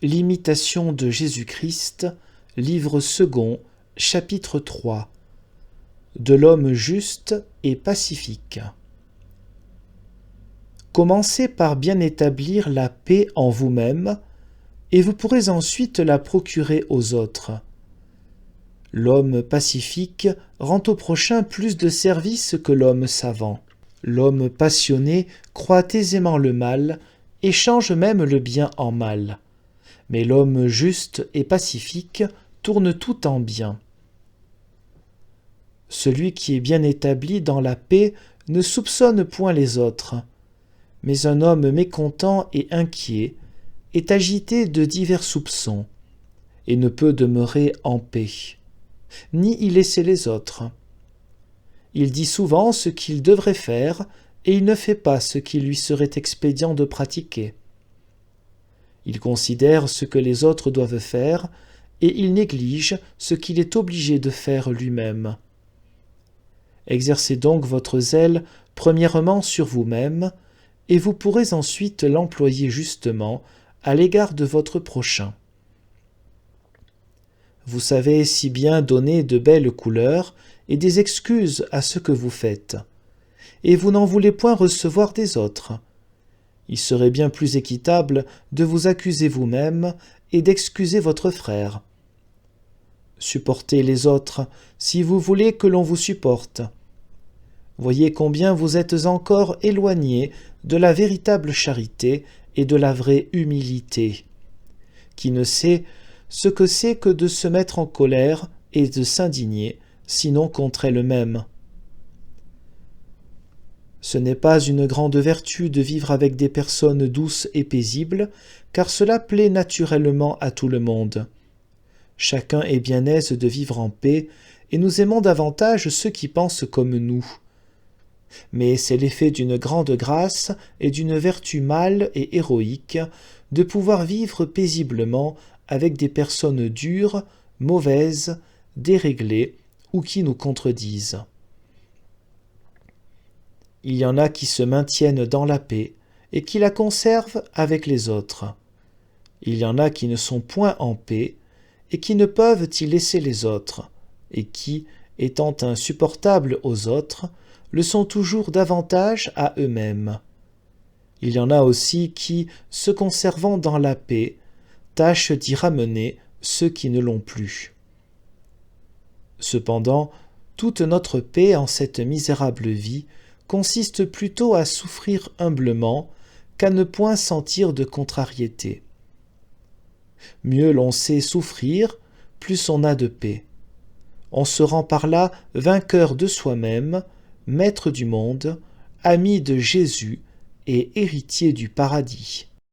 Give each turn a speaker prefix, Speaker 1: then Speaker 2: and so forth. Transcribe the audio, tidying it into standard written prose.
Speaker 1: L'imitation de Jésus-Christ, livre second, chapitre 3. De l'homme juste et pacifique. Commencez par bien établir la paix en vous-même, et vous pourrez ensuite la procurer aux autres. L'homme pacifique rend au prochain plus de service que l'homme savant. L'homme passionné croit aisément le mal et change même le bien en mal. Mais l'homme juste et pacifique tourne tout en bien. Celui qui est bien établi dans la paix ne soupçonne point les autres, mais un homme mécontent et inquiet est agité de divers soupçons, et ne peut demeurer en paix, ni y laisser les autres. Il dit souvent ce qu'il devrait faire, et il ne fait pas ce qu'il lui serait expédient de pratiquer. Il considère ce que les autres doivent faire, et il néglige ce qu'il est obligé de faire lui-même. Exercez donc votre zèle premièrement sur vous-même, et vous pourrez ensuite l'employer justement à l'égard de votre prochain. Vous savez si bien donner de belles couleurs et des excuses à ce que vous faites, et vous n'en voulez point recevoir des autres. Il serait bien plus équitable de vous accuser vous-même et d'excuser votre frère. Supportez les autres si vous voulez que l'on vous supporte. Voyez combien vous êtes encore éloignés de la véritable charité et de la vraie humilité, qui ne sait ce que c'est que de se mettre en colère et de s'indigner, sinon contre elle-même. Ce n'est pas une grande vertu de vivre avec des personnes douces et paisibles, car cela plaît naturellement à tout le monde. Chacun est bien aise de vivre en paix, et nous aimons davantage ceux qui pensent comme nous. Mais c'est l'effet d'une grande grâce et d'une vertu mâle et héroïque de pouvoir vivre paisiblement avec des personnes dures, mauvaises, déréglées ou qui nous contredisent. Il y en a qui se maintiennent dans la paix et qui la conservent avec les autres. Il y en a qui ne sont point en paix et qui ne peuvent y laisser les autres, et qui, étant insupportables aux autres, le sont toujours davantage à eux-mêmes. Il y en a aussi qui, se conservant dans la paix, tâchent d'y ramener ceux qui ne l'ont plus. Cependant, toute notre paix en cette misérable vie consiste plutôt à souffrir humblement qu'à ne point sentir de contrariété. Mieux l'on sait souffrir, plus on a de paix. On se rend par là vainqueur de soi-même, maître du monde, ami de Jésus et héritier du paradis.